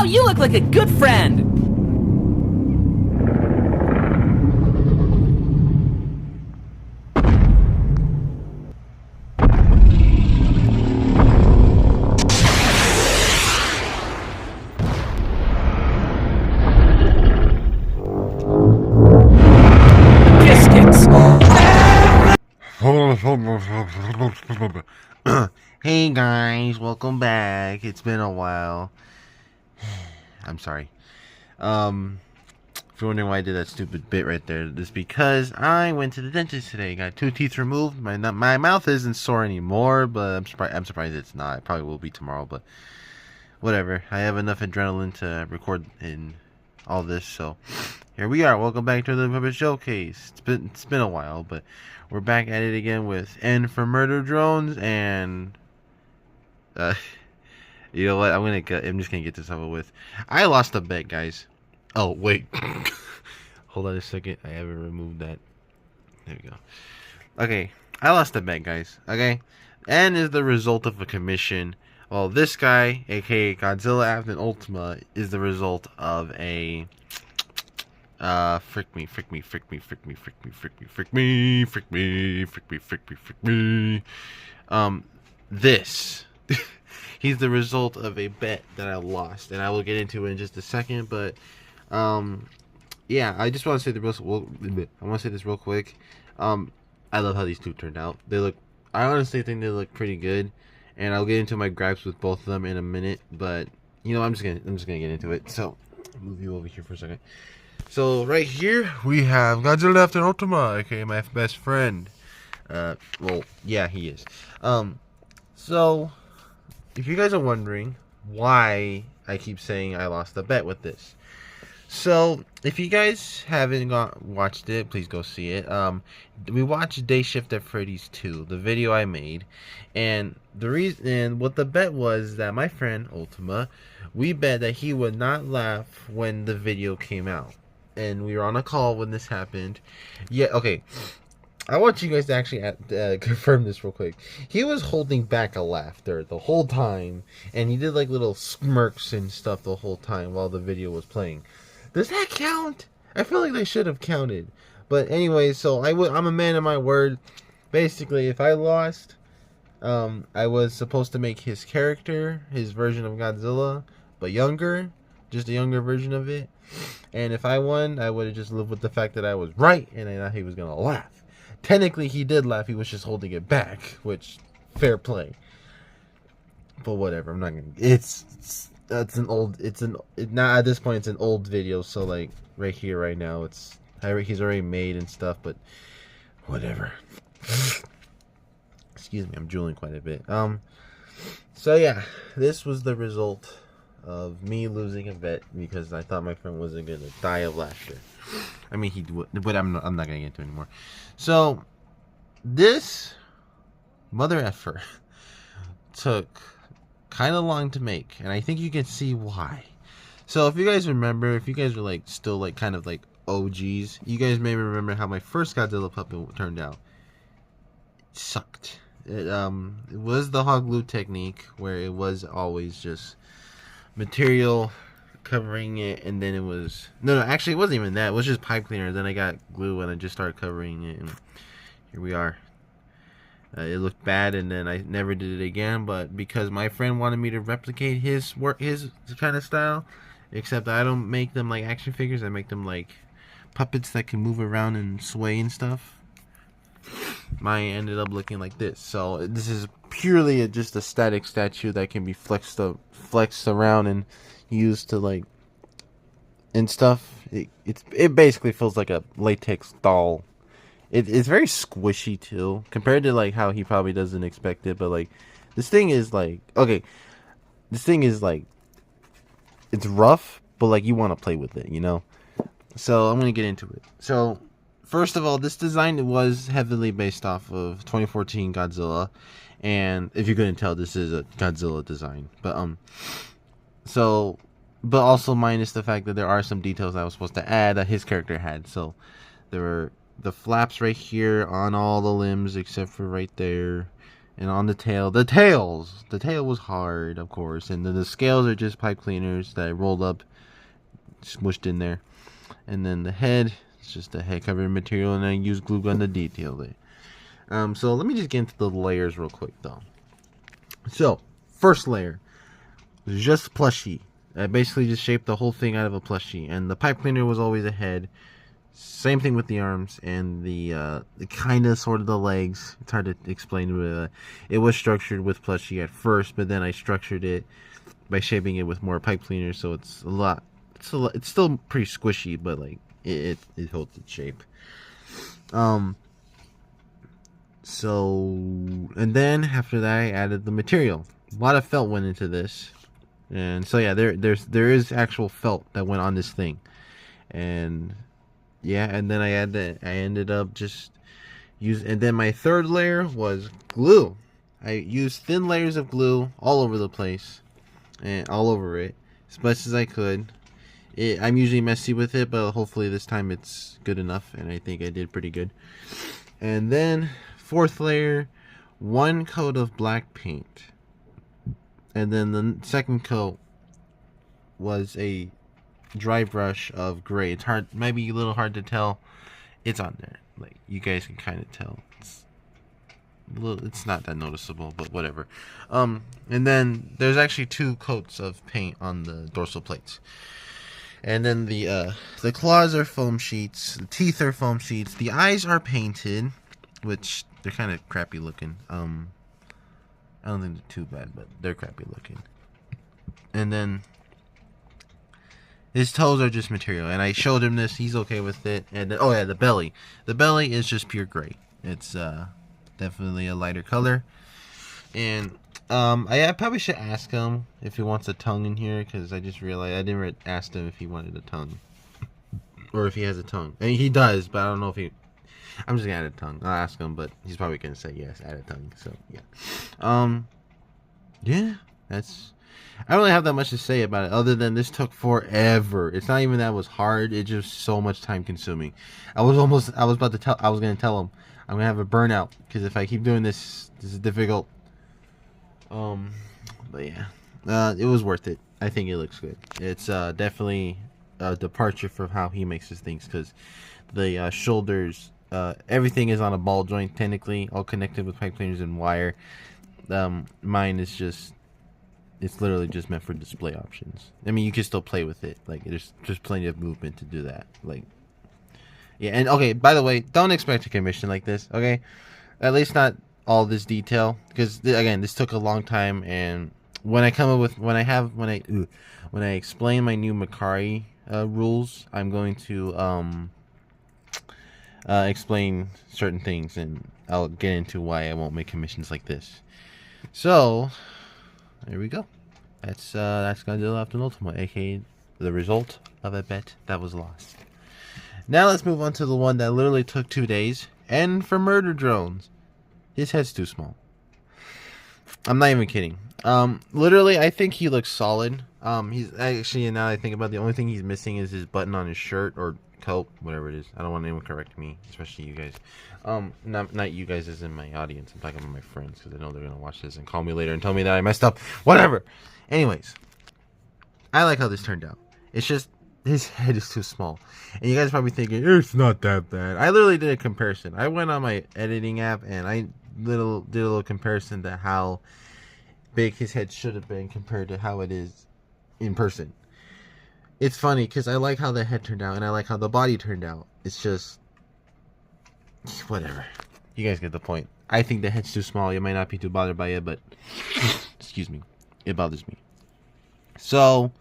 you look like a good friend. Hey guys, welcome back. It's been a while. I'm sorry. If you're wondering why I did that stupid bit right there, it's because I went to the dentist today. Got 2 teeth removed. My mouth isn't sore anymore, but I'm surprised it's not. It probably will be tomorrow, but whatever. I have enough adrenaline to record in all this, so here we are. Welcome back to the Puppet Showcase. It's been a while, but we're back at it again with N for Murder Drones and you know what? I'm just gonna get this over with. I lost a bet, guys. Oh wait, hold on a second. I haven't removed that. There we go. Okay, I lost a bet, guys. Okay, and is the result of a commission. Well, this guy, aka Godzilla Ultima, is the result of a frick me. This. He's the result of a bet that I lost, and I will get into it in just a second. But, yeah, I just want to say this real quick. I love how these two turned out. I honestly think they look pretty good, and I'll get into my gripes with both of them in a minute. But you know, I'm just gonna get into it. So, I'll move you over here for a second. So right here we have Godzilla Ultima, aka my best friend. Well, yeah, he is. So if you guys are wondering why I keep saying I lost the bet with this, so if you guys haven't watched it, please go see it. We watched Day Shift at Freddy's 2, the video I made, and what the bet was that my friend Ultima, we bet that he would not laugh when the video came out, and we were on a call when this happened. Yeah, okay. I want you guys to actually confirm this real quick. He was holding back a laughter the whole time, and he did like little smirks and stuff the whole time while the video was playing. Does that count? I feel like they should have counted. But anyway, so I'm a man of my word. Basically, if I lost, I was supposed to make his character, his version of Godzilla, but younger, just a younger version of it. And if I won, I would have just lived with the fact that I was right, and I thought he was gonna laugh. Technically, he did laugh. He was just holding it back, which fair play. But whatever. I'm not gonna. Now at this point it's an old video. So like right here, right now, he's already made and stuff. But whatever. Excuse me. I'm drooling quite a bit. So yeah, this was the result of me losing a bet because I thought my friend wasn't gonna die of laughter. I mean, he would, but I'm not gonna get into it anymore. So this mother effer took kind of long to make, and I think you can see why. So if you guys remember, if you guys are like still like kind of like OGs, you guys may remember how my first Godzilla puppet turned out. It sucked. It was the hot glue technique where it was always just material covering it, and then it was actually it wasn't even that. It was just pipe cleaner. Then I got glue and I just started covering it, and here we are. It looked bad, and then I never did it again. But because my friend wanted me to replicate his kind of style, except I don't make them like action figures. I make them like puppets that can move around and sway and stuff. Mine ended up looking like this. So this is purely just a static statue that can be flexed around and used to like and stuff. It basically feels like a latex doll. It's very squishy too, compared to like how he probably doesn't expect it. But like this thing is like it's rough, but like you want to play with it, you know. So I'm gonna get into it. So first of all, this design was heavily based off of 2014 Godzilla, and if you couldn't tell, this is a Godzilla design. But also minus the fact that there are some details I was supposed to add that his character had. So there were the flaps right here on all the limbs except for right there, And on the tail was hard, of course. And then the scales are just pipe cleaners that I rolled up, smushed in there. And then the head is just a head covering material, and I use glue gun to detail it. So let me just get into the layers real quick, though. So, first layer was just plushie. I basically just shaped the whole thing out of a plushie, and the pipe cleaner was always a head. Same thing with the arms and the kind of sort of the legs. It's hard to explain, but it was structured with plushie at first, but then I structured it by shaping it with more pipe cleaner, so it's a lot. It's still pretty squishy, but like it holds its shape. So, and then after that, I added the material. A lot of felt went into this, and so yeah, there is actual felt that went on this thing, and yeah, and then I ended up just and then my third layer was glue. I used thin layers of glue all over the place, and all over it as much as I could. I'm usually messy with it, but hopefully this time it's good enough, and I think I did pretty good. And then fourth layer, one coat of black paint, and then the second coat was a dry brush of gray. It's hard, might be a little hard to tell. It's on there, like you guys can kind of tell. It's not that noticeable, but whatever. And then there's actually 2 coats of paint on the dorsal plates. And then the claws are foam sheets, the teeth are foam sheets, the eyes are painted, which they're kind of crappy looking. I don't think they're too bad, but they're crappy looking. And then his toes are just material, and I showed him this. He's okay with it. And oh yeah, the belly. The belly is just pure gray. It's definitely a lighter color. And I probably should ask him if he wants a tongue in here, because I just realized I didn't ask him if he wanted a tongue, or if he has a tongue. I mean, he does, but I don't know if he. I'm just gonna add a tongue. I'll ask him, but he's probably gonna say yes, add a tongue. So yeah, yeah, that's. I don't really have that much to say about it, other than this took forever. It's not even that it was hard. It's just so much time consuming. I was gonna tell him I'm gonna have a burnout, because if I keep doing this is difficult. But yeah, it was worth it. I think it looks good. It's definitely a departure from how he makes his things, because the shoulders, everything is on a ball joint, technically, all connected with pipe cleaners and wire. Mine is just, it's literally just meant for display options. I mean, you can still play with it. Like, there's plenty of movement to do that. Like, yeah, and okay, by the way, don't expect a commission like this, okay? At least not all this detail, because again, this took a long time. And when I come up with, when I explain my new Macari rules, I'm going to explain certain things, and I'll get into why I won't make commissions like this. So there we go. That's Godzilla Ultima, aka the result of a bet that was lost. Now let's move on to the one that literally took 2 days, and for murder drones. His head's too small. I'm not even kidding. Literally, I think he looks solid. He's actually, now that I think about it, the only thing he's missing is his button on his shirt or coat, whatever it is. I don't want anyone to correct me, especially you guys. Not you guys as in my audience. I'm talking about my friends, because I know they're gonna watch this and call me later and tell me that I messed up. Whatever. Anyways, I like how this turned out. It's just his head is too small, and you guys are probably thinking it's not that bad. I literally did a comparison. I went on my editing app and I did a little comparison to how big his head should have been compared to how it is in person. It's funny because I like how the head turned out and I like how the body turned out. It's just whatever. You guys get the point. I think the head's too small. You might not be too bothered by it, but excuse me, it bothers me. So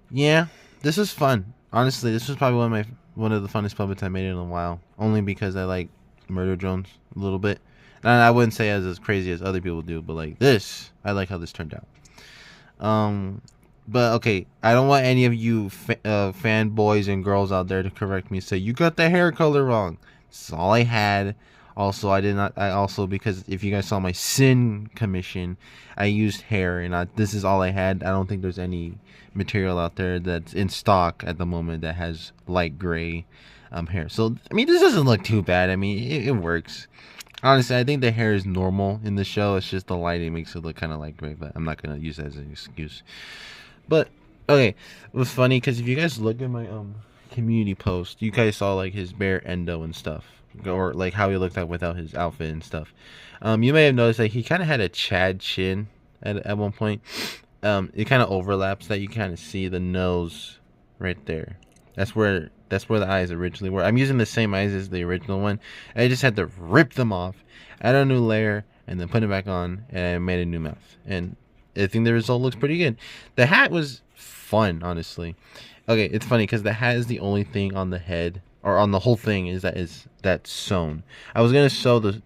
yeah, this was fun. Honestly, this was probably one of the funnest puppets I made in a while. Only because I like murder drones a little bit. And I wouldn't say as crazy as other people do, but like this, I like how this turned out. But okay, I don't want any of you fanboys and girls out there to correct me and say you got the hair color wrong. This is all I had. Also, because if you guys saw my Sin commission, I used hair, and this is all I had. I don't think there's any material out there that's in stock at the moment that has light gray hair. So I mean, this doesn't look too bad. I mean, it works. Honestly, I think the hair is normal in the show. It's just the lighting makes it look kind of like gray, but I'm not gonna use that as an excuse. But okay, it was funny because if you guys look at my community post, you guys saw like his bare endo and stuff, or like how he looked like without his outfit and stuff. You may have noticed that he kind of had a Chad chin at one point. It kind of overlaps that you kind of see the nose right there. That's where the eyes originally were. I'm using the same eyes as the original one. I just had to rip them off, add a new layer, and then put it back on, and I made a new mouth. And I think the result looks pretty good. The hat was fun, honestly. Okay, it's funny because the hat is the only thing on the head or on the whole thing is that sewn. I was gonna sew the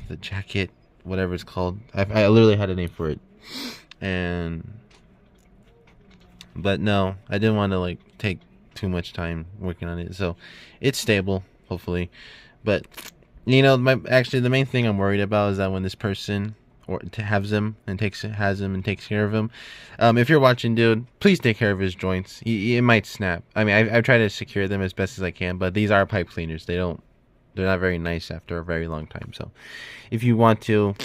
the jacket, whatever it's called. I literally had a name for it, but no, I didn't want to like take too much time working on it. So it's stable, hopefully. But you know, the main thing I'm worried about is that when this person has him and takes care of him, if you're watching, dude, please take care of his joints. It might snap. I mean, I've tried to secure them as best as I can, but these are pipe cleaners. They're not very nice after a very long time. So if you want to,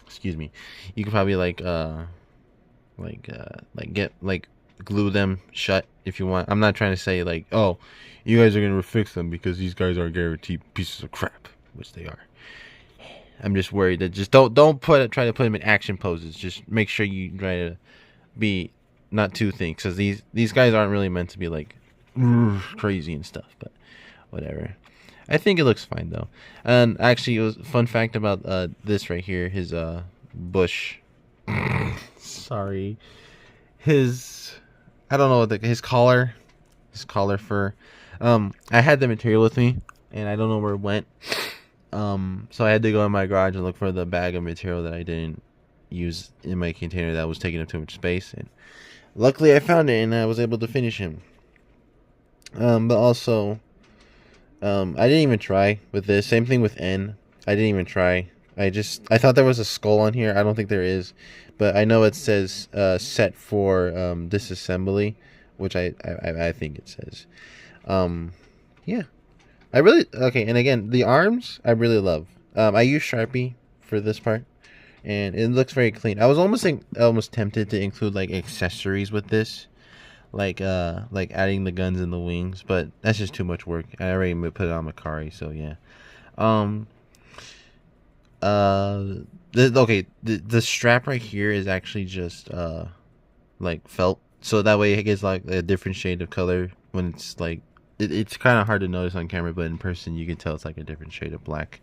excuse me, you can probably get glue them shut if you want. I'm not trying to say like, oh, you guys are gonna fix them because these guys are guaranteed pieces of crap, which they are. I'm just worried that just don't try to put them in action poses. Just make sure you try to be not too thin, because these guys aren't really meant to be like crazy and stuff. But whatever. I think it looks fine though. And actually, it was a fun fact about this right here. His bush. Sorry. I don't know what his collar fur. I had the material with me, and I don't know where it went. So I had to go in my garage and look for the bag of material that I didn't use in my container that was taking up too much space. And luckily, I found it, and I was able to finish him. But also, I didn't even try with this. Same thing with N. I didn't even try. I thought there was a skull on here. I don't think there is, but I know it says set for disassembly, which I think it says. Yeah, okay. And again, the arms I really love. I use Sharpie for this part, and it looks very clean. I was almost tempted to include like accessories with this, like adding the guns and the wings, but that's just too much work. I already put it on Makari, so yeah. The strap right here is actually just like felt, so that way it gets like a different shade of color when it's like it's kind of hard to notice on camera, but in person you can tell it's like a different shade of black.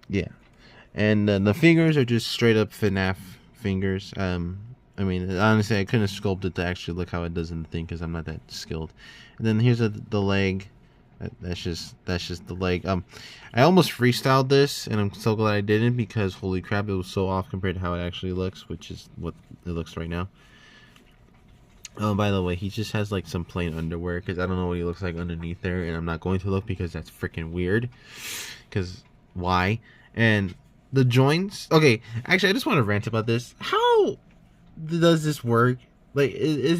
Yeah, and the fingers are just straight up FNAF fingers. I mean, honestly, I couldn't sculpt it to actually look how it does in the thing because I'm not that skilled. And then here's the leg. That's just the leg. I almost freestyled this, and I'm so glad I didn't, because holy crap, it was so off compared to how it actually looks, which is what it looks right now. Oh, by the way, he just has like some plain underwear, because I don't know what he looks like underneath there, and I'm not going to look because that's freaking weird. Because why? And the joints. Okay, actually, I just want to rant about this. How does this work? Like, is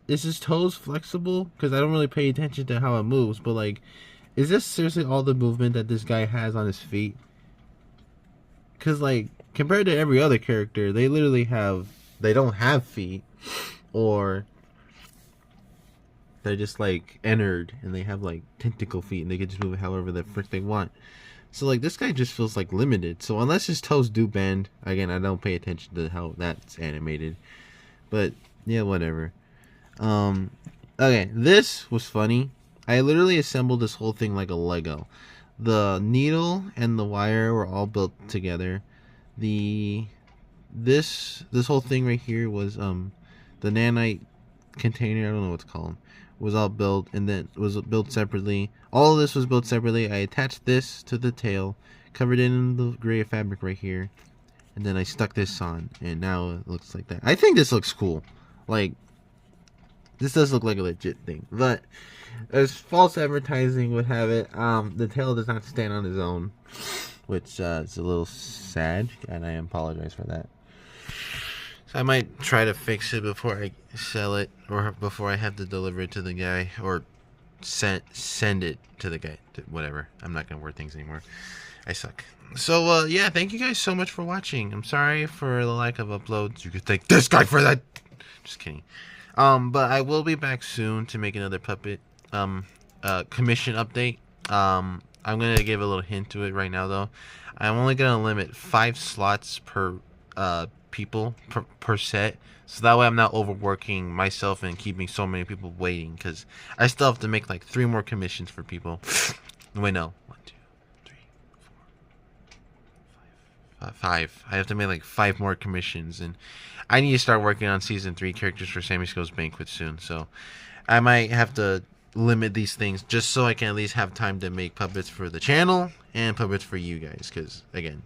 his toes flexible? Because I don't really pay attention to how it moves, but like, is this seriously all the movement that this guy has on his feet? Because like, compared to every other character, they don't have feet, or they're just like entered and they have like tentacle feet and they can just move it however the frick they want. So like, this guy just feels like limited. So unless his toes do bend, again, I don't pay attention to how that's animated. But yeah, whatever. Okay, this was funny. I literally assembled this whole thing like a Lego. The needle and the wire were all built together. This whole thing right here was the nanite container, I don't know what it's called, was all built, and then was built separately. All of this was built separately. I attached this to the tail, covered it in the gray fabric right here, and then I stuck this on, and now it looks like that. I think this looks cool. Like, this does look like a legit thing, but as false advertising would have it, the tail does not stand on its own, which is a little sad, and I apologize for that. So I might try to fix it before I sell it, or before I have to deliver it to the guy, or send it to the guy. Whatever. I'm not gonna word things anymore. I suck. So yeah, thank you guys so much for watching. I'm sorry for the lack of uploads. You could thank this guy for that. Just kidding. But I will be back soon to make another puppet commission update. I'm gonna give a little hint to it right now though. I'm only gonna limit 5 slots per people per set, so that way I'm not overworking myself and keeping so many people waiting, because I still have to make like 3 more commissions for people. Wait, no, 1, 2, 3, 4, 5. I have to make like 5 more commissions, and I need to start working on season 3 characters for Sammy Skull's Banquet soon, so I might have to limit these things just so I can at least have time to make puppets for the channel and puppets for you guys, because again,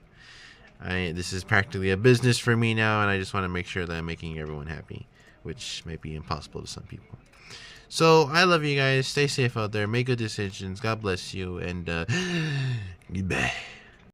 this is practically a business for me now, and I just want to make sure that I'm making everyone happy, which might be impossible to some people. So I love you guys. Stay safe out there. Make good decisions. God bless you, and goodbye.